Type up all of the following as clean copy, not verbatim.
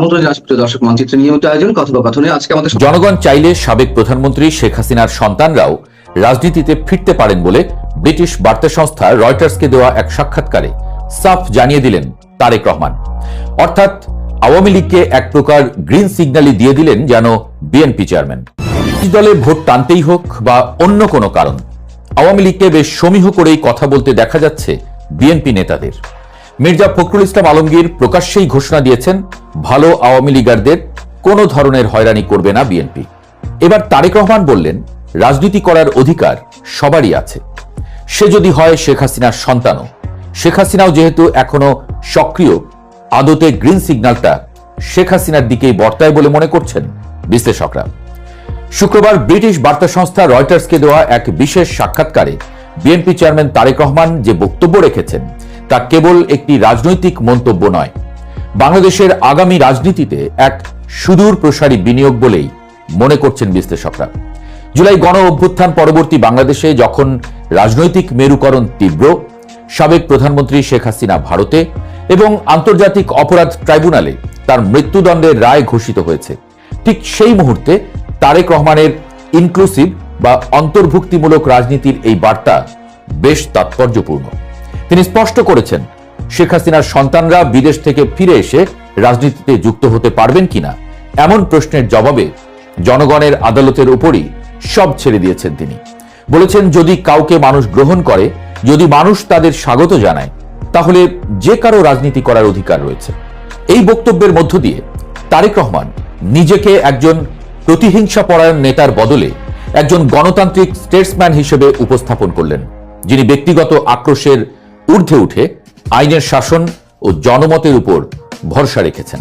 আমন্ত্রণ জানাচ্ছি প্রিয় দর্শক, মানচিত্রের নিয়মিত আয়োজন কথোপকথনে। আজকে আমাদের জনগণ চাইলে সাবেক প্রধানমন্ত্রী শেখ হাসিনার সন্তানরাও রাজনীতিতে ফিরতে পারেন বলে ব্রিটিশ বার্তা সংস্থা রয়টার্সকে দেওয়া এক সাক্ষাৎকারে সাফ জানিয়ে দিলেন তারেক রহমান। অর্থাৎ আওয়ামী লীগকে এক প্রকার গ্রিন সিগন্যালই দিয়ে দিলেন যেন বিএনপি চেয়ারম্যান। দলে ভোট টানতেই হোক বা অন্য কোনো কারণ, আওয়ামী লীগকে বেশ সমীহ করেই কথা বলতে দেখা যাচ্ছে বিএনপি নেতাদের। মির্জা ফখরুল ইসলাম আলমগীর প্রকাশ্যেই ঘোষণা দিয়েছেন ভালো আওয়ামী লীগারদের কোনো ধরনের হয়রানি করবে না বিএনপি। এবার তারেক রহমান বললেন রাজনীতি করার অধিকার সবারই আছে, সে যদি হয় শেখ হাসিনার সন্তানও। শেখ হাসিনাও যেহেতু এখনো সক্রিয়, আদতে গ্রিন সিগন্যালটা শেখ হাসিনার দিকেই বর্তায় বলে মনে করছেন বিশ্লেষকরা। শুক্রবার ব্রিটিশ বার্তা সংস্থা রয়টার্সকে দেওয়া এক বিশেষ সাক্ষাৎকারে বিএনপি চেয়ারম্যান তারেক রহমান যে বক্তব্য রেখেছেন তা কেবল একটি রাজনৈতিক মন্তব্য নয়, বাংলাদেশের আগামী রাজনীতিতে এক সুদূর প্রসারী বিনিয়োগ বলেই মনে করছেন বিশ্লেষকরা। জুলাই গণ অভ্যুত্থান পরবর্তী বাংলাদেশে যখন রাজনৈতিক মেরুকরণ তীব্র, সাবেক প্রধানমন্ত্রী শেখ হাসিনা ভারতে এবং আন্তর্জাতিক অপরাধ ট্রাইব্যুনালে তার মৃত্যুদণ্ডের রায় ঘোষিত হয়েছে, ঠিক সেই মুহূর্তে তারেক রহমানের ইনক্লুসিভ বা অন্তর্ভুক্তিমূলক রাজনীতির এই বার্তা বেশ তাৎপর্যপূর্ণ। তিনি স্পষ্ট করেছেন শেখ হাসিনার সন্তানরা বিদেশ থেকে ফিরে এসে রাজনীতিতে যুক্ত হতে পারবেন কিনা এমন প্রশ্নের জবাবে জনগণের আদালতের উপরই সব ছেড়ে দিয়েছেন তিনি। বলেছেন যদি কাউকে মানুষ গ্রহণ করে, যদি মানুষ তাদের স্বাগত জানায়, তাহলে যে কারো রাজনীতি করার অধিকার রয়েছে। এই বক্তব্যের মধ্য দিয়ে তারেক রহমান নিজেকে একজন প্রতিহিংসা পরায়ণ নেতার বদলে একজন গণতান্ত্রিক স্টেটসম্যান হিসেবে উপস্থাপন করলেন, যিনি ব্যক্তিগত আক্রোশের ঊর্ধ্বে উঠে আইনের শাসন ও জনমতের উপর ভরসা রেখেছেন।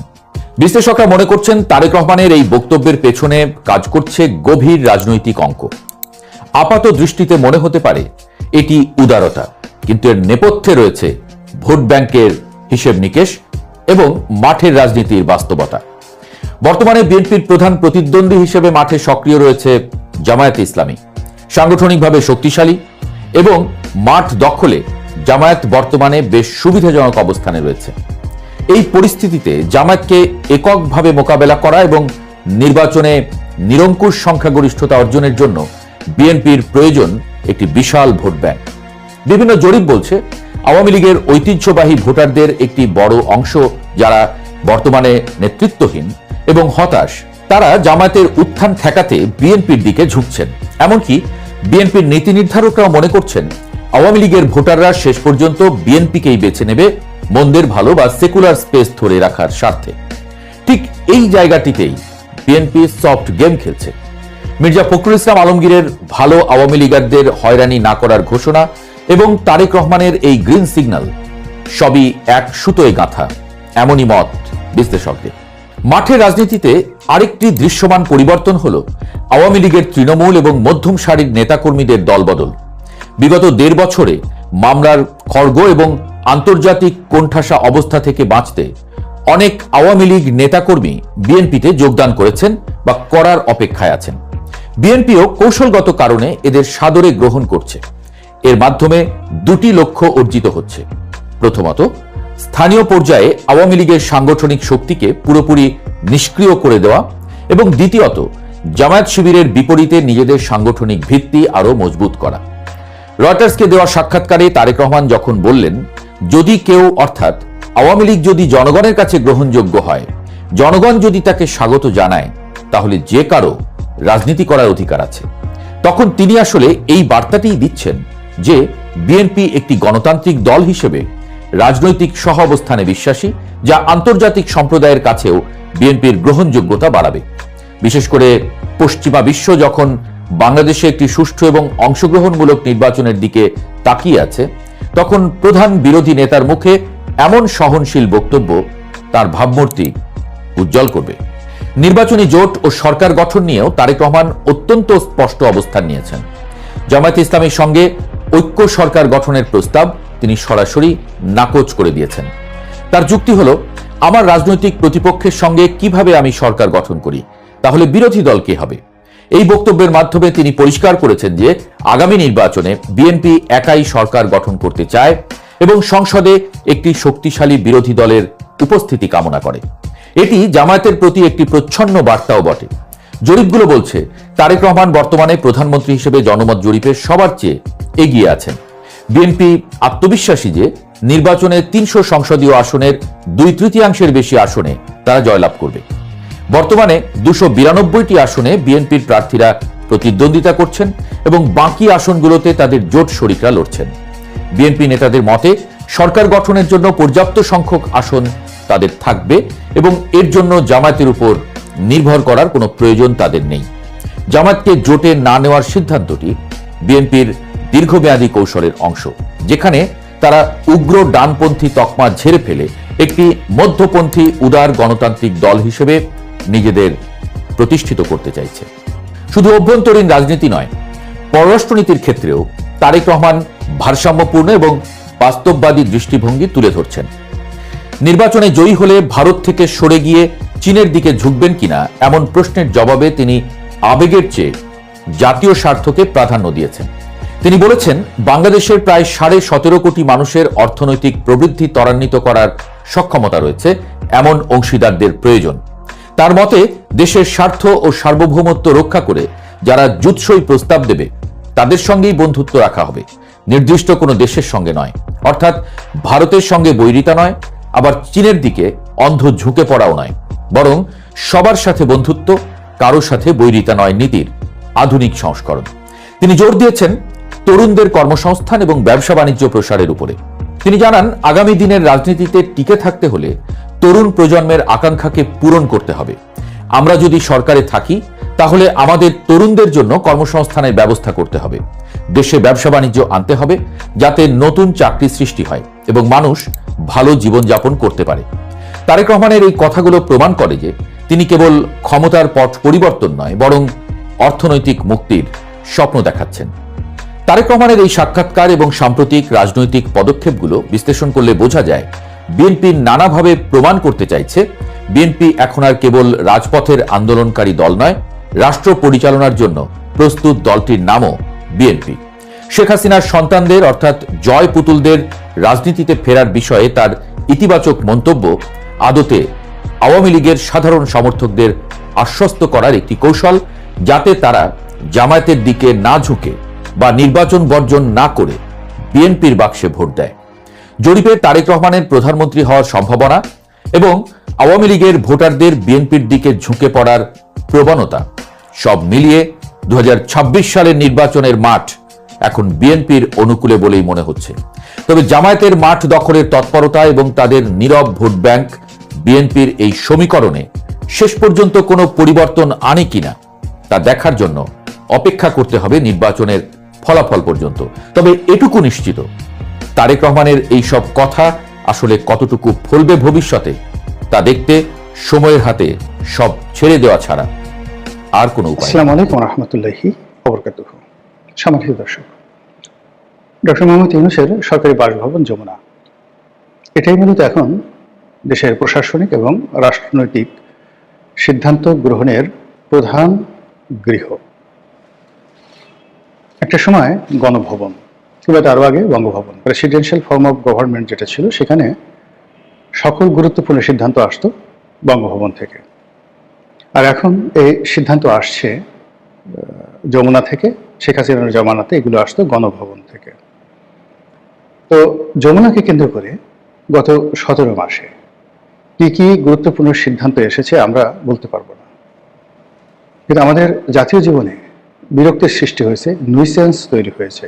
বিশ্লেষকরা মনে করছেন তারেক রহমানের এই বক্তব্যের পেছনে কাজ করছে গভীর রাজনৈতিক অঙ্ক। আপাত দৃষ্টিতে মনে হতে পারে এটি উদারতা, কিন্তু এর নেপথ্যে রয়েছে ভোট ব্যাংকের হিসেব নিকেশ এবং মাঠের রাজনীতির বাস্তবতা। বর্তমানে বিএনপির প্রধান প্রতিদ্বন্দ্বী হিসেবে মাঠে সক্রিয় রয়েছে জামায়াতে ইসলামী, সাংগঠনিকভাবে শক্তিশালী এবং মাঠ দখলে জামায়াত বর্তমানে বেশ সুবিধাজনক অবস্থানে রয়েছে। এই পরিস্থিতিতে জামায়াতকে এককভাবে মোকাবেলা করা এবং নির্বাচনে নিরঙ্কুশ সংখ্যাগরিষ্ঠতা অর্জনের জন্য বিএনপির প্রয়োজন একটি বিশাল ভোট ব্যাংক। বিভিন্ন জরিপ বলছে আওয়ামী লীগের ঐতিহ্যবাহী ভোটারদের একটি বড় অংশ, যারা বর্তমানে নেতৃত্বহীন এবং হতাশ, তারা জামায়াতের উত্থান ঠেকাতে বিএনপির দিকে ঝুঁকছেন। এমনকি বিএনপির নীতি নির্ধারকরাও মনে করছেন আওয়ামী লীগের ভোটাররা শেষ পর্যন্ত বিএনপিকেই বেছে নেবে মন্দের ভালো বা সেকুলার স্পেস ধরে রাখার স্বার্থে। ঠিক এই জায়গাটিতেই বিএনপি সফট গেম খেলছে। মির্জা ফখরুল ইসলাম আলমগীরের ভালো আওয়ামী লীগারদের হয়রানি না করার ঘোষণা এবং তারেক রহমানের এই গ্রিন সিগন্যাল সবই এক সুতোয় গাঁথা, এমনই মত বিশ্লেষকদের। মাঠের রাজনীতিতে আরেকটি দৃশ্যমান পরিবর্তন হল আওয়ামী লীগের তৃণমূল এবং মধ্যম সারির নেতাকর্মীদের দলবদল। বিগত ১.৫ বছরে মামলার খড়গ এবং আন্তর্জাতিক কোণঠাসা অবস্থা থেকে বাঁচতে অনেক আওয়ামী লীগ নেতাকর্মী বিএনপিতে যোগদান করেছেন বা করার অপেক্ষায় আছেন। বিএনপিও কৌশলগত কারণে এদের সাদরে গ্রহণ করছে। এর মাধ্যমে দুটি লক্ষ্য অর্জিত হচ্ছে। প্রথমত, স্থানীয় পর্যায়ে আওয়ামী লীগের সাংগঠনিক শক্তিকে পুরোপুরি নিষ্ক্রিয় করে দেওয়া এবং দ্বিতীয়ত, জামায়াত শিবিরের বিপরীতে নিজেদের সাংগঠনিক ভিত্তি আরো মজবুত করা। রয়টার্সকে দেওয়া সাক্ষাৎকারে তারেক রহমান যখন বললেন যদি কেউ, অর্থাৎ আওয়ামী লীগ যদি জনগণের কাছে গ্রহণযোগ্য হয়, জনগণ যদি তাকে স্বাগত জানায়, তাহলে যে কারো রাজনীতি করার অধিকার আছে, তখন তিনি আসলে এই বার্তাটিই দিচ্ছেন যে বিএনপি একটি গণতান্ত্রিক দল হিসেবে রাজনৈতিক সহ অবস্থানে বিশ্বাসী, যা আন্তর্জাতিক সম্প্রদায়ের কাছেও বিএনপির গ্রহণযোগ্যতা বাড়াবে। বিশেষ করে পশ্চিমা বিশ্ব যখন বাংলাদেশে একটি সুষ্ঠু এবং অংশগ্রহণমূলক নির্বাচনের দিকে তাকিয়ে আছে, তখন প্রধান বিরোধী নেতার মুখে এমন সহনশীল বক্তব্য তার ভাবমূর্তি উজ্জ্বল করবে। নির্বাচনী জোট ও সরকার গঠন নিয়েও তারেক রহমান অত্যন্ত স্পষ্ট অবস্থান নিয়েছেন। জামায়াতে ইসলামীর সঙ্গে ঐক্য সরকার গঠনের প্রস্তাব তিনি সরাসরি নাকচ করে দিয়েছেন। তার যুক্তি হলো, আমার রাজনৈতিক প্রতিপক্ষের সঙ্গে কিভাবে আমি সরকার গঠন করি, তাহলে বিরোধী দল কে হবে? এই বক্তব্যের মাধ্যমে তিনি পরিষ্কার করেছেন যে আগামী নির্বাচনে বিএনপি একাই সরকার গঠন করতে চায় এবং সংসদে একটি শক্তিশালী বিরোধী দলের উপস্থিতি কামনা করে। এটি জামায়াতের প্রতি একটি প্রচ্ছন্ন বার্তাও বটে। জরিপগুলো বলছে তারেক রহমান বর্তমানে প্রধানমন্ত্রী হিসেবে জনমত জরিপে সবার চেয়ে এগিয়ে আছেন। বিএনপি আত্মবিশ্বাসী যে নির্বাচনে ৩০০ সংসদীয় আসনের ২/৩ বেশি আসনে তারা জয়লাভ করবে। বর্তমানে ২৯২টি আসনে বিএনপির প্রার্থীরা প্রতিদ্বন্দ্বিতা করছেন এবং বাকি আসনগুলোতে তাদের জোট শরিকরা লড়ছেন। বিএনপি নেতাদের মতে সরকার গঠনের জন্য পর্যাপ্ত সংখ্যক আসন তাদের থাকবে এবং এর জন্য জামায়াতের উপর নির্ভর করার কোনো প্রয়োজন তাদের নেই। জামায়াতকে জোটে না নেওয়ার সিদ্ধান্তটি বিএনপির দীর্ঘমেয়াদী কৌশলের অংশ, যেখানে তারা উগ্র ডানপন্থী তকমা ঝেড়ে ফেলে একটি মধ্যপন্থী উদার গণতান্ত্রিক দল হিসেবে নিজেদের প্রতিষ্ঠিত করতে চাইছে। শুধু অভ্যন্তরীণ রাজনীতি নয়, পররাষ্ট্রনীতির ক্ষেত্রেও তারেক রহমান ভারসাম্যপূর্ণ এবং বাস্তববাদী দৃষ্টিভঙ্গি তুলে ধরছেন। নির্বাচনে জয়ী হলে ভারত থেকে সরে গিয়ে চীনের দিকে ঝুঁকবেন কিনা এমন প্রশ্নের জবাবে তিনি আবেগের চেয়ে জাতীয় স্বার্থকে প্রাধান্য দিয়েছেন। তিনি বলেছেন, বাংলাদেশের প্রায় 17.5 কোটি মানুষের অর্থনৈতিক প্রবৃদ্ধি ত্বরান্বিত করার সক্ষমতা রয়েছে, এমন অংশীদারদের প্রয়োজন। তার মতে দেশের স্বার্থ ও সার্বভৌমত্ব রক্ষা করে যারা জুৎসই প্রস্তাব দেবে তাদের সঙ্গেই বন্ধুত্ব রাখা হবে, নির্দিষ্ট কোনো দেশের সঙ্গে নয়। অর্থাৎ ভারতের সঙ্গে বৈরিতা নয়, আবার চীনের দিকে অন্ধ ঝুঁকে পড়াও নয়, বরং সবার সাথে বন্ধুত্ব, কারো সাথে বৈরিতা নয় নীতির আধুনিক সংস্করণ। তিনি জোর দিয়েছেন তরুণদের কর্মসংস্থান এবং ব্যবসা বাণিজ্য প্রসারের উপরে। তিনি জানান, আগামী দিনের রাজনীতিতে টিকে থাকতে হলে তরুণ প্রজন্মের আকাঙ্ক্ষাকে পূরণ করতে হবে। আমরা যদি সরকারে থাকি তাহলে আমাদের তরুণদের জন্য কর্মসংস্থানের ব্যবস্থা করতে হবে, দেশে ব্যবসা বাণিজ্য আনতে হবে যাতে নতুন চাকরি সৃষ্টি হয় এবং মানুষ ভালো জীবনযাপন করতে পারে। তারেক রহমানের এই কথাগুলো প্রমাণ করে যে তিনি কেবল ক্ষমতার পট পরিবর্তন নয়, বরং অর্থনৈতিক মুক্তির স্বপ্ন দেখাচ্ছেন। তারেক রহমানের এই সাক্ষাৎকার এবং সাম্প্রতিক রাজনৈতিক পদক্ষেপগুলো বিশ্লেষণ করলে বোঝা যায় বিএনপি নানাভাবে প্রমাণ করতে চাইছে বিএনপি এখন আর কেবল রাজপথের আন্দোলনকারী দল নয়, রাষ্ট্র পরিচালনার জন্য প্রস্তুত দলটির নামও বিএনপি। শেখ হাসিনার সন্তানদের অর্থাৎ জয় পুতুলদের রাজনীতিতে ফেরার বিষয়ে তার ইতিবাচক মন্তব্য আদতে আওয়ামী লীগের সাধারণ সমর্থকদের আশ্বস্ত করার একটি কৌশল, যাতে তারা জামায়াতের দিকে না ঝুঁকে বা নির্বাচন বর্জন না করে বিএনপির বাক্সে ভোট দেয়। জরিপে তারেক রহমানের প্রধানমন্ত্রী হওয়ার সম্ভাবনা এবং আওয়ামী লীগের ভোটারদের বিএনপির দিকে ঝুঁকে পড়ার প্রবণতা সব মিলিয়ে 2026 সালের নির্বাচনের মাঠ এখন বিএনপির অনুকূলে বলেই মনে হচ্ছে। তবে জামায়াতের মাঠ দখলের তৎপরতা এবং তাদের নীরব ভোট ব্যাংক বিএনপির এই সমীকরণে শেষ পর্যন্ত কোনো পরিবর্তন আনে কিনা তা দেখার জন্য অপেক্ষা করতে হবে নির্বাচনের ফলাফল পর্যন্ত। তবে এটুকু নিশ্চিত, তারেক রহমানের এই সব কথা আসলে কতটুকু ফলবে ভবিষ্যতে তা দেখতে সময়ের হাতে সব ছেড়ে দেওয়া ছাড়া আর কোনো উপায়। আসসালামু আলাইকুম ওয়া রাহমাতুল্লাহি ওয়া বারাকাতুহু। সম্মানিত দর্শক, ডক্টর মোহাম্মদ ইউনূসের সরকারি বাসভবন যমুনা, এটাই মূলত এখন দেশের প্রশাসনিক এবং রাষ্ট্রনৈতিক সিদ্ধান্ত গ্রহণের প্রধান গৃহ। একটা সময় গণভবন কিংবা তারও আগে Bangabhaban, presidential form of government যেটা ছিল, সেখানে সকল গুরুত্বপূর্ণ সিদ্ধান্ত আসতো বঙ্গভবন থেকে। আর এখন এই সিদ্ধান্ত আসছে যমুনা থেকে, শেখ হাসিনার জমানাতে এগুলো আসতো গণভবন থেকে। তো যমুনাকে কেন্দ্র করে গত 17 মাসে কি কি গুরুত্বপূর্ণ সিদ্ধান্ত এসেছে আমরা বলতে পারবো না, কিন্তু আমাদের জাতীয় জীবনে বিরক্তির সৃষ্টি হয়েছে, নুইসেন্স তৈরি হয়েছে।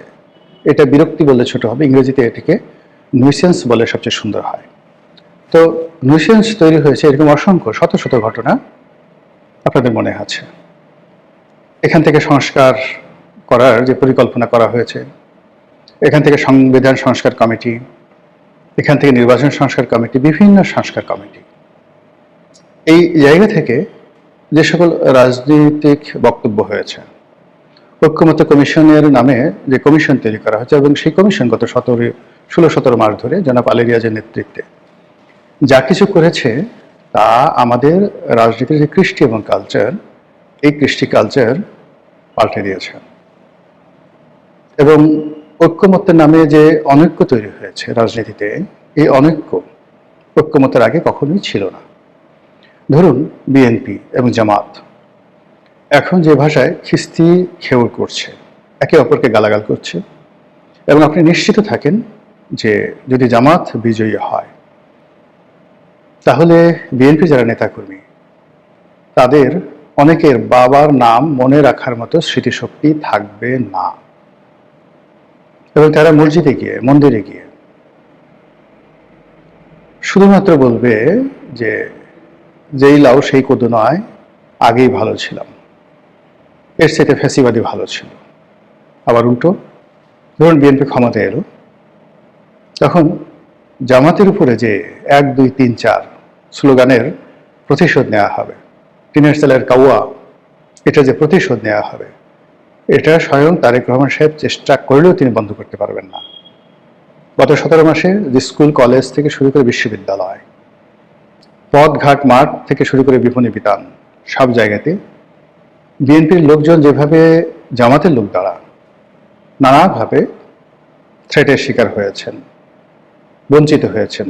এটা বিরক্তি বললে ছোট হবে, ইংরেজিতে এটাকে নুইসেন্স বলে সবচেয়ে সুন্দর হয়। তো নুইসেন্স তৈরি হয়েছে এরকম অসংখ্য শত শত ঘটনা আপনাদের মনে আছে। এখান থেকে সংস্কার করার যে পরিকল্পনা করা হয়েছে, এখান থেকে সংবিধান সংস্কার কমিটি, এখান থেকে নির্বাচন সংস্কার কমিটি, বিভিন্ন সংস্কার কমিটি, এই জায়গা থেকে যে সকল রাজনৈতিক বক্তব্য হয়েছে, ঐক্যমত্য কমিশনের নামে যে কমিশন তৈরি করা হয়েছে এবং সেই কমিশন গত 16-17 মাস ধরে জনাব আলী রিয়াজের নেতৃত্বে যা কিছু করেছে তা আমাদের রাজনীতির যে কৃষ্টি এবং কালচার, এই কৃষ্টি কালচার পাল্টে দিয়েছে। এবং ঐক্যমত্যের নামে যে অনৈক্য তৈরি হয়েছে রাজনীতিতে, এই অনৈক্য ঐক্যমত্যের আগে কখনোই ছিল না। ধরুন বিএনপি এবং জামাত এখন যে ভাষায় খিস্তি খেউর করছে, একে অপরকে গালাগাল করছে, এবং আপনি নিশ্চিত থাকেন যে যদি জামাত বিজয়ী হয় তাহলে বিএনপি যারা নেতাকর্মী তাদের অনেকের বাবার নাম মনে রাখার মতো স্মৃতিশক্তি থাকবে না, এবং তারা মসজিদে গিয়ে মন্দিরে গিয়ে শুধুমাত্র বলবে যে যেই লাউ সেই কদু নয়, আগেই ভালো ছিলাম, এর চাইতে ফ্যাসিবাদী ভালো ছিল। আবার উল্টো, ধরুন বিএনপি ক্ষমতায় এলো, তখন জামাতের উপরে যে 1, 2, 3, 4 স্লোগানের প্রতিশোধ নেওয়া হবে, টিনের চালের কাউয়া, এটা যে প্রতিশোধ নেওয়া হবে, এটা স্বয়ং তারেক রহমান সাহেব চেষ্টা করলেও তিনি বন্ধ করতে পারবেন না। গত 17 মাসে যে স্কুল কলেজ থেকে শুরু করে বিশ্ববিদ্যালয়, পথঘাট মাঠ থেকে শুরু করে বিপণী বিতান, সব জায়গাতে বিএনপির লোকজন যেভাবে জামাতের লোক দ্বারা নানাভাবে থ্রেটের শিকার হয়েছেন, বঞ্চিত হয়েছেন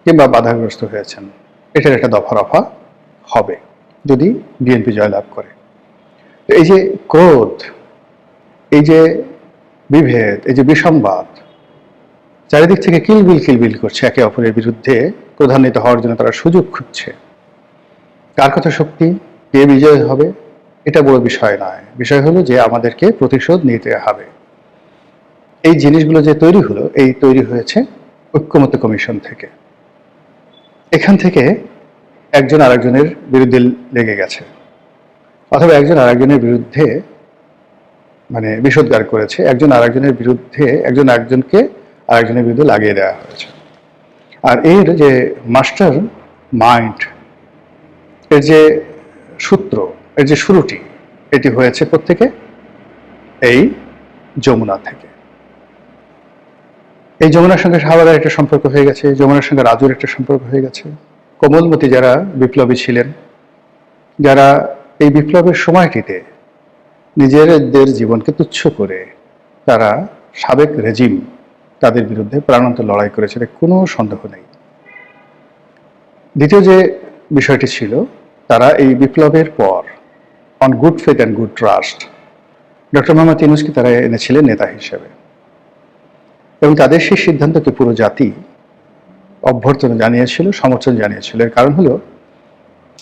কিংবা বাধাগ্রস্ত হয়েছেন, এটার একটা দফা রফা হবে যদি বিএনপি জয়লাভ করে। এই যে ক্রোধ, এই যে বিভেদ, এই যে বিসংবাদ চারিদিক থেকে কিলবিল করছে, একে অপরের বিরুদ্ধে প্রধান্বিত হওয়ার জন্য তারা সুযোগ খুঁজছে। কার কত শক্তি, কে বিজয় হবে, এটা বড় বিষয় নয়। বিষয় হলো যে আমাদেরকে প্রতিশোধ নিতে হবে। এই জিনিসগুলো যে তৈরি হলো, এই তৈরি হয়েছে ঐক্যমত্য কমিশন থেকে। এখান থেকে একজন আরেকজনের বিরুদ্ধে লেগে গেছে, অথবা একজন আরেকজনের বিরুদ্ধে মানে বিষোদ্গার করেছে, একজন আরেকজনের বিরুদ্ধে একজন আরেকজনকে আরেকজনের বিরুদ্ধে লাগিয়ে দেওয়া হয়েছে। আর এর যে মাস্টার মাইন্ড, এর যে সূত্র, এর যে শুরুটি, এটি হয়েছে প্রত্যেকে এই যমুনা থেকে। এই যমুনার সঙ্গে শাহবাগের একটা সম্পর্ক হয়ে গেছে, যমুনার সঙ্গে রাজুর একটা সম্পর্ক হয়ে গেছে। কোমলমতি যারা বিপ্লবী ছিলেন, যারা এই বিপ্লবের সময়টিতে নিজেদের জীবনকে তুচ্ছ করে তারা সাবেক রেজিম তাদের বিরুদ্ধে প্রাণান্ত লড়াই করেছে, কোনো সন্দেহ নেই। দ্বিতীয় যে বিষয়টি ছিল, তারা এই বিপ্লবের পর on good faith and good trust doctor Mohammad ইউনূসকে তারা এনেছিলেন নেতা হিসেবে, এবং তাদের সেই সিদ্ধান্তকে পুরো জাতি অভ্যর্থনা জানিয়েছিল, সমর্থন জানিয়েছিল। এর কারণ হলো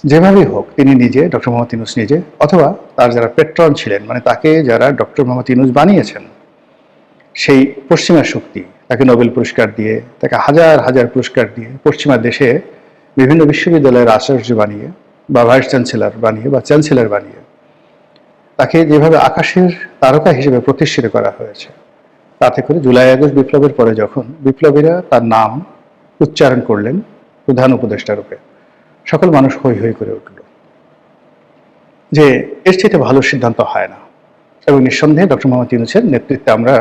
যেভাবেই হোক তিনি নিজে, ডক্টর মোহাম্মদ ইউনূস নিজে, অথবা তার যারা পেট্রন ছিলেন, মানে তাকে যারা ডক্টর মোহাম্মদ ইউনূস বানিয়েছেন, সেই পশ্চিমা শক্তি তাকে নোবেল পুরস্কার দিয়ে, তাকে হাজার হাজার পুরস্কার দিয়ে, পশ্চিমা দেশে বিভিন্ন বিশ্ববিদ্যালয়ের আচার্য বানিয়ে বা ভাইস চ্যান্সেলর বানিয়ে বা চ্যান্সেলর বানিয়ে তাকে যেভাবে আকাশের তারকা হিসেবে প্রতিষ্ঠিত করা হয়েছে, তাতে করে জুলাই আগস্ট বিপ্লবের পরে যখন বিপ্লবীরা তার নাম উচ্চারণ করলেন প্রধান উপদেষ্টা রূপে, সকল মানুষ হৈ হৈ করে উঠল যে এর চেয়ে ভালো সিদ্ধান্ত হয় না। এবং নিঃসন্দেহে ডক্টর মোহাম্মদ ইউনূসের নেতৃত্বে আমরা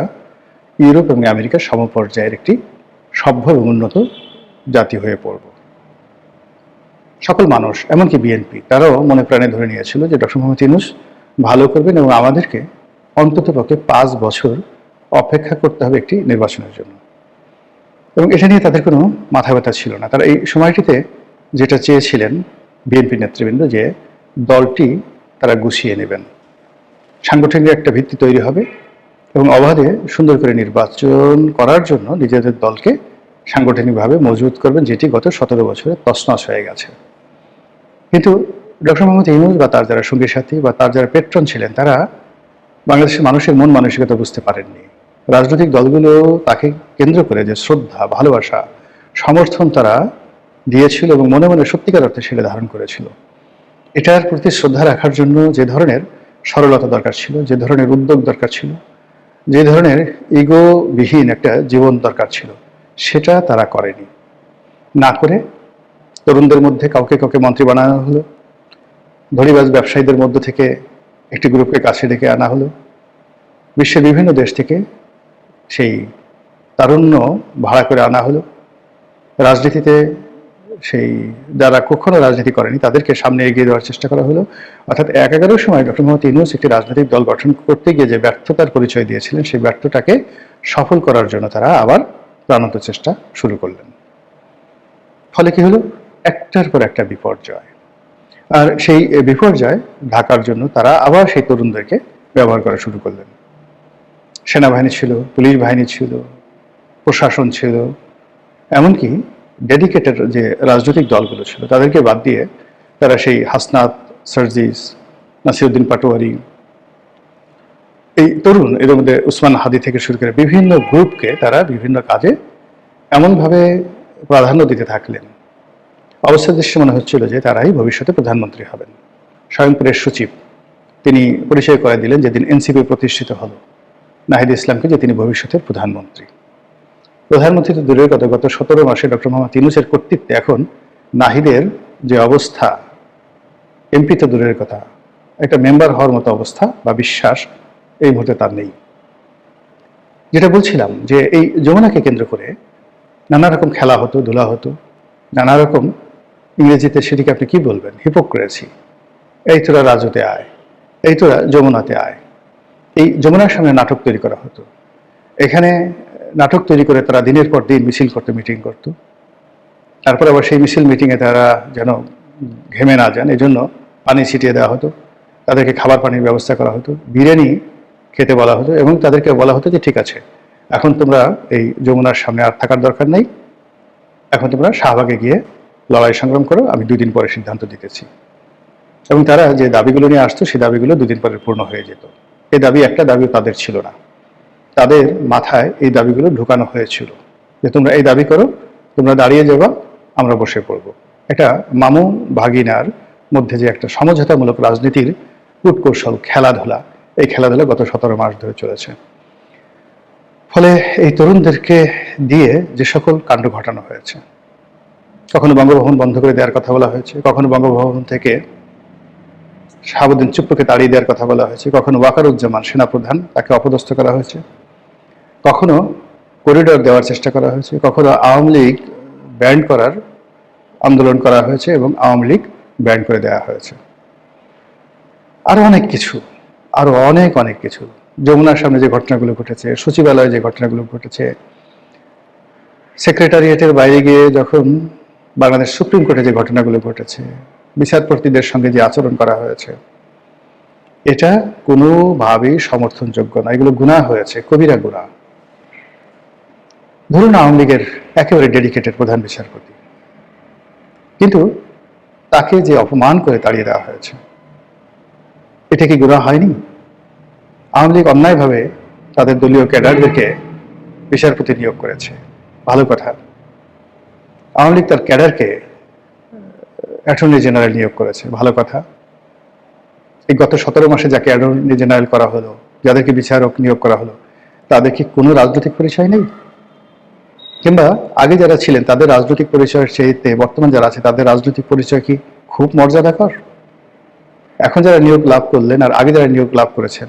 ইউরোপ এবং আমেরিকার সমপর্যায়ের একটি সভ্য এবং উন্নত জাতি হয়ে পড়ব। সকল মানুষ, এমনকি বিএনপি, তারাও মনে প্রাণে ধরে নিয়েছিল যে ডক্টর মোহাম্মদ ইউনূস ভালো করবেন এবং আমাদেরকে অন্ততপক্ষে 5 বছর অপেক্ষা করতে হবে একটি নির্বাচনের জন্য। এবং এটা নিয়ে তাদের কোনো মাথা ব্যথা ছিল না। তারা এই সময়টিতে যেটা চেয়েছিলেন বিএনপি নেতৃবৃন্দ, যে দলটি তারা গুছিয়ে নেবেন, সাংগঠনিক একটা ভিত্তি তৈরি হবে এবং অবাধে সুন্দর করে নির্বাচন করার জন্য নিজেদের দলকে সাংগঠনিকভাবে মজবুত করবেন, যেটি গত 17 বছরে তছনছ হয়ে গেছে। কিন্তু ডক্টর মোহাম্মদ ইউনূস বা তার যারা সঙ্গী সাথী বা তার যারা পেট্রন ছিলেন, তারা বাংলাদেশের মানুষের মন মানসিকতা বুঝতে পারেননি। রাজনৈতিক দলগুলো তাকে কেন্দ্র করে যে শ্রদ্ধা, ভালোবাসা, সমর্থন তারা দিয়েছিল এবং মনে মনে সত্যিকার অর্থে সেটা ধারণ করেছিল, এটার প্রতি শ্রদ্ধা রাখার জন্য যে ধরনের সরলতা দরকার ছিল, যে ধরনের উদ্যোগ দরকার ছিল, যে ধরনের ইগোবিহীন একটা জীবন দরকার ছিল, সেটা তারা করেনি। না করে তরুণদের মধ্যে কাউকে কাউকে মন্ত্রী বানানো হলো, ধনীবাজ ব্যবসায়ীদের মধ্য থেকে একটি গ্রুপকে কাছে ডেকে আনা হলো, বিশ্বের বিভিন্ন দেশ থেকে সেই তারুণ্য ভাড়া করে আনা হলো, রাজনীতিতে সেই যারা কখনো রাজনীতি করেনি তাদেরকে সামনে এগিয়ে দেওয়ার চেষ্টা করা হলো। অর্থাৎ 11 সময় ডক্টর মোহাম্মদ ইউনূস একটি রাজনৈতিক দল গঠন করতে গিয়ে যে ব্যর্থতার পরিচয় দিয়েছিলেন, সেই ব্যর্থতাকে সফল করার জন্য তারা আবার প্রাণান্ত চেষ্টা শুরু করলেন। ফলে কি হলো, একটার পর একটা বিপর্যয়। আর সেই বিপর্যয় ঢাকার জন্য তারা আবার সেই তরুণদেরকে ব্যবহার করা শুরু করলেন। সেনাবাহিনী ছিল, পুলিশ বাহিনী ছিল, প্রশাসন ছিল, এমনকি ডেডিকেটেড যে রাজনৈতিক দলগুলো ছিল তাদেরকে বাদ দিয়ে তারা সেই হাসনাত, সার্জিস, নাসিরউদ্দিন পাটোয়ারি, এই তরুণ, এর মধ্যে উসমান হাদি থেকে শুরু করে বিভিন্ন গ্রুপকে তারা বিভিন্ন কাজে এমনভাবে প্রাধান্য দিতে থাকলেন, অবস্থা দৃশ্যে মনে হচ্ছিল যে তারাই ভবিষ্যতে প্রধানমন্ত্রী হবেন। স্বয়ং প্রেস সচিব তিনি পরিচয় করে দিলেন যেদিন এনসিপি প্রতিষ্ঠিত হলো নাহিদ ইসলামকে, যে তিনি ভবিষ্যতের প্রধানমন্ত্রী। প্রধানমন্ত্রী তো দূরের কথা, গত 17 মাসে ডক্টর মোহাম্মদ ইউনূসের কর্তৃত্বে এখন নাহিদের যে অবস্থা, এমপি তো দূরের কথা, একটা মেম্বার হওয়ার মতো অবস্থা বা বিশ্বাস এই মুহূর্তে তার নেই। যেটা বলছিলাম যে এই যমুনাকে কেন্দ্র করে নানা রকম খেলা হতো, ধুলা হতো, নানা রকম, ইংরেজিতে সেটিকে আপনি কি বলবেন, হিপোক্রেসি। এই তোরা রাজুতে আয়, এই তোরা যমুনাতে আয়, এই যমুনার সামনে নাটক তৈরি করা হতো। এখানে নাটক তৈরি করে তারা দিনের পর দিন মিছিল করতো, মিটিং করতো। তারপর আবার সেই মিছিল মিটিংয়ে তারা যেন ঘেমে না যান এই জন্য পানি ছিটিয়ে দেওয়া হতো, তাদেরকে খাবার পানির ব্যবস্থা করা হতো, বিরিয়ানি খেতে বলা হতো, এবং তাদেরকে বলা হতো যে ঠিক আছে, এখন তোমরা এই যমুনার সামনে আর থাকার দরকার নেই, এখন তোমরা শাহবাগে গিয়ে লড়াই সংগ্রাম করো, আমি 2 দিন পরে সিদ্ধান্ত দিতেছি। এবং তারা যে দাবিগুলো নিয়ে আসতো সেই দাবিগুলো 2 দিন পরে পূর্ণ হয়ে যেত। এই দাবি একটা দাবিও তাদের ছিল না, তাদের মাথায় এই দাবিগুলো ঢুকানো হয়েছিল যে তোমরা এই দাবি করো, তোমরা দাঁড়িয়ে যাবা, আমরা বসে পড়বো। এটা মামু ভাগিনার মধ্যে যে একটা সমঝোতামূলক রাজনীতির কূটকৌশল, খেলাধুলা, এই খেলাধুলা গত 17 মাস ধরে চলেছে। ফলে এই তরুণদেরকে দিয়ে যে সকল কাণ্ড ঘটানো হয়েছে, কখনো বঙ্গভবন বন্ধ করে দেওয়ার কথা বলা হয়েছে, কখনো বঙ্গভবন থেকে শাহাবুদ্দিন চুপ্পুকে তাড়িয়ে দেওয়ার কথা বলা হয়েছে, কখনো ওয়াকারুজ্জামান সেনাপ্রধান তাকে অপদস্থ করা হয়েছে, কখনো করিডোর দেওয়ার চেষ্টা করা হয়েছে, কখনো আওয়ামী লীগ ব্যান্ড করার আন্দোলন করা হয়েছে এবং আওয়ামী লীগ ব্যান্ড করে দেওয়া হয়েছে। আরো অনেক কিছু, আরো অনেক অনেক কিছু। যমুনার সামনে যে ঘটনাগুলো ঘটেছে, সচিবালয়ে যে ঘটনাগুলো ঘটেছে, সেক্রেটারিয়েটের বাইরে গিয়ে যখন বাংলাদেশ সুপ্রিম কোর্টে যে ঘটনাগুলো ঘটেছে, বিচারপতিদের সঙ্গে যে আচরণ করা হয়েছে, এটা কোনোভাবেই সমর্থনযোগ্য না। এগুলো গুনাহ হয়েছে, কবিরা গুনাহ। ধরুন আওয়ামী লীগের একেবারে ডেডিকেটেড প্রধান বিচারপতি, কিন্তু তাকে যে অপমান করে তাড়িয়ে দেওয়া হয়েছে, এটা কি গুনাহ হয়নি? আওয়ামী লীগ অন্যায়ভাবে তাদের দলীয় ক্যাডারদেরকে বিচারপতি নিয়োগ করেছে, ভালো কথা। আওয়ামী লীগ তার ক্যাডারকে অ্যাটর্নি জেনারেল নিয়োগ করেছে, ভালো কথা। এই গত 17 মাসে যাকে অ্যাটর্নি জেনারেল করা হলো, যাদেরকে বিচারক নিয়োগ করা হলো, তাদের কি কোনো রাজনৈতিক পরিচয় নেই? কিংবা আগে যারা ছিলেন তাদের রাজনৈতিক পরিচয়ের চেয়ে বর্তমান যারা আছে তাদের রাজনৈতিক পরিচয় কি খুব মর্যাদাকর? এখন যারা নিয়োগ লাভ করলেন আর আগে যারা নিয়োগ লাভ করেছেন,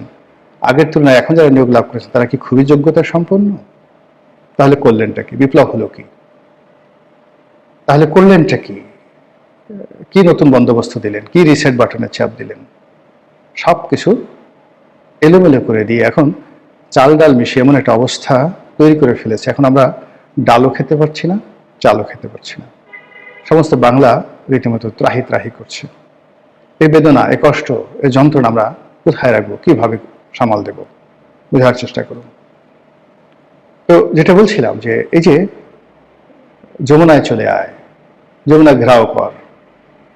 আগের তুলনায় এখন যারা নিয়োগ লাভ করেছেন, তারা কি খুবই যোগ্যতা সম্পন্ন? তাহলে করলেনটা কি? বিপ্লব হলো কি? তাহলে করলেনটা কি? কি নতুন বন্দোবস্ত দিলেন? কি রিসেট বাটনের চাপ দিলেন? সবকিছু এলোমেলো করে দিয়ে এখন চাল ডাল মিশিয়ে এমন একটা অবস্থা তৈরি করে ফেলেছে, এখন আমরা ডালও খেতে পারছি না, চালও খেতে পারছি না। সমস্ত বাংলা রীতিমতো ত্রাহি ত্রাহি করছে। এই বেদনা, এই কষ্ট, এই যন্ত্রণা আমরা কোথায় রাখবো, কিভাবে সামাল দেব, বোঝার চেষ্টা করুন। তো যেটা বলছিলাম যে এই যে যমুনায় চলে আয়, যমুনা ঘেরাও কর,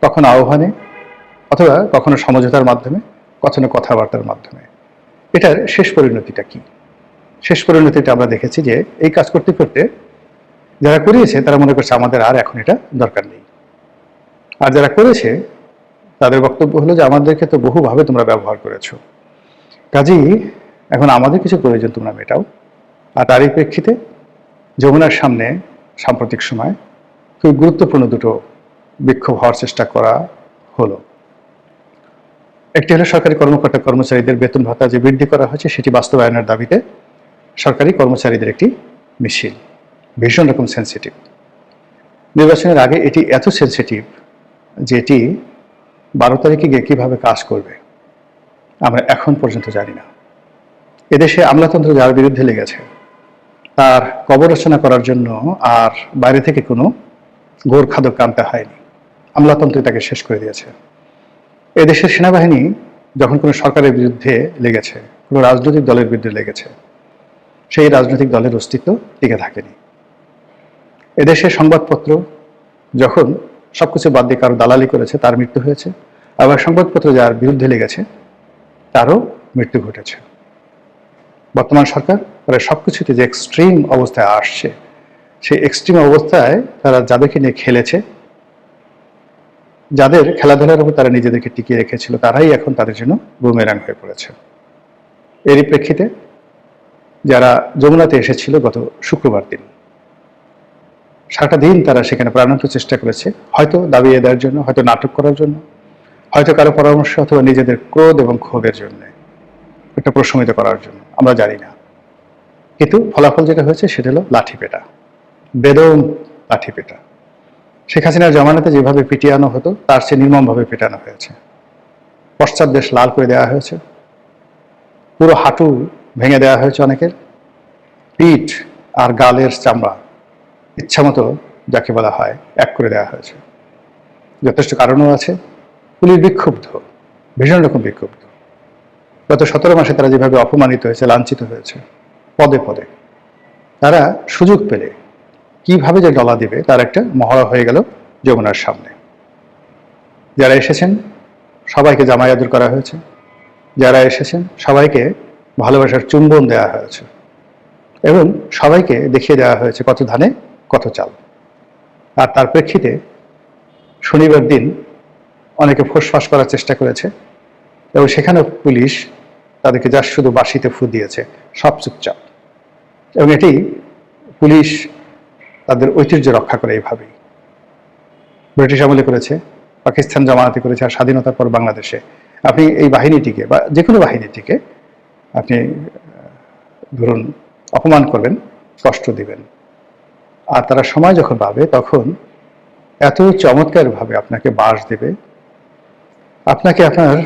কখনো আহ্বানে অথবা কখনো সমঝোতার মাধ্যমে, কখনো কথাবার্তার মাধ্যমে, এটার শেষ পরিণতিটা কি? শেষ পরিণতিটা আমরা দেখেছি যে এই কাজ করতে করতে যারা করিয়েছে তারা মনে করছে আমাদের আর এখন এটা দরকার নেই, আর যারা করেছে তাদের বক্তব্য হলো যে আমাদেরকে তো বহুভাবে তোমরা ব্যবহার করেছো, কাজেই এখন আমাদের কিছু প্রয়োজন তোমরা মেটাও। আর তারই প্রেক্ষিতে যমুনার সামনে সাম্প্রতিক সময় খুব গুরুত্বপূর্ণ 2টো বিক্ষোভ হওয়ার চেষ্টা করা হলো। একটি হলো সরকারি কর্মকর্তা কর্মচারীদের বেতন ভাতা যে বৃদ্ধি করা হয়েছে সেটি বাস্তবায়নের দাবিতে সরকারি কর্মচারীদের একটি মিছিল, ভীষণ রকম সেন্সিটিভ। নির্বাচনের আগে এটি এত সেন্সিটিভ যে এটি 12 তারিখে গিয়ে কিভাবে কাজ করবে আমরা এখন পর্যন্ত জানি না। এদেশে আমলাতন্ত্র যার বিরুদ্ধে লেগেছে তার কবর রচনা করার জন্য আর বাইরে থেকে কোনো গোরখাদক আনতে হয়নি। আমলাতন্ত্রে তাকে শেষ করে দিয়েছে। এদেশের সেনাবাহিনী যখন কোনো সরকারের বিরুদ্ধে লেগেছে, কোনো রাজনৈতিক দলের বিরুদ্ধে লেগেছে, সেই রাজনৈতিক দলের অস্তিত্ব টিকে থাকেনি। এদেশের সংবাদপত্র যখন সবকিছু বাদ দিয়ে কারো দালালি করেছে, তার মৃত্যু হয়েছে। আবার সংবাদপত্র যার বিরুদ্ধে লেগেছে তারও মৃত্যু ঘটেছে। বর্তমান সরকার তারা সবকিছুতে যে এক্সট্রিম অবস্থায় আসছে, সেই এক্সট্রিম অবস্থায় তারা যাদেরকে নিয়ে খেলেছে, যাদের খেলাধুলার উপর তারা নিজেদেরকে টিকিয়ে রেখেছিল, তারাই এখন তাদের জন্য বুমেরাং হয়ে পড়েছে। এরই প্রেক্ষিতে যারা যমুনাতে এসেছিল গত শুক্রবার দিন, সারাটা দিন তারা সেখানে প্রাণান্ত চেষ্টা করেছে, হয়তো দাবি আদায়ের জন্য, হয়তো নাটক করার জন্য, হয়তো কারো পরামর্শ অথবা নিজেদের ক্রোধ এবং ক্ষোভের জন্য, একটা প্রশমিত করার জন্য, আমরা জানি না। কিন্তু ফলাফল যেটা হয়েছে সেটা হলো লাঠিপেটা, বেদম লাঠিপেটা। শেখ হাসিনার জমানাতে যেভাবে পিটিয়ানো হতো তার চেয়ে নির্মমভাবে পেটানো হয়েছে। পশ্চাৎ দেশ লাল করে দেওয়া হয়েছে, পুরো হাঁটু ভেঙে দেওয়া হয়েছে অনেকের, পিঠ আর গালের চামড়া ইচ্ছামতো যাকে বলা হয় এক করে দেওয়া হয়েছে। যথেষ্ট কারণও আছে। পুলিশ বিক্ষুব্ধ, ভীষণ রকম বিক্ষুব্ধ। গত 17 মাসে তারা যেভাবে অপমানিত হয়েছে, লাঞ্ছিত হয়েছে পদে পদে, তারা সুযোগ পেলে কিভাবে যে ডলা দিবে তার একটা মহড়া হয়ে গেল যমুনার সামনে। যারা এসেছেন সবাইকে জামাই আদর করা হয়েছে, যারা এসেছেন সবাইকে ভালোবাসার চুম্বন দেওয়া হয়েছে এবং সবাইকে দেখিয়ে দেওয়া হয়েছে কত ধানে কত চাল। আর তার প্রেক্ষিতে শনিবার দিন অনেকে ফোঁসফাঁস করার চেষ্টা করেছে এবং সেখানেও পুলিশ তাদেরকে যা শুধু বাঁশিতে ফু দিয়েছে, সব চুপচাপ। এবং এটি পুলিশ তাদের ঐতিহ্য রক্ষা করে এইভাবেই। ব্রিটিশ আমলে করেছে, পাকিস্তান জামানাতে করেছে, আর স্বাধীনতার পর বাংলাদেশে আপনি এই বাহিনীটিকে বা যে কোনো বাহিনীটিকে আপনি ধরুন অপমান করবেন, কষ্ট দিবেন, আর তারা সময় যখন পাবে তখন এত চমৎকারভাবে আপনাকে বাস দেবে, আপনাকে আপনার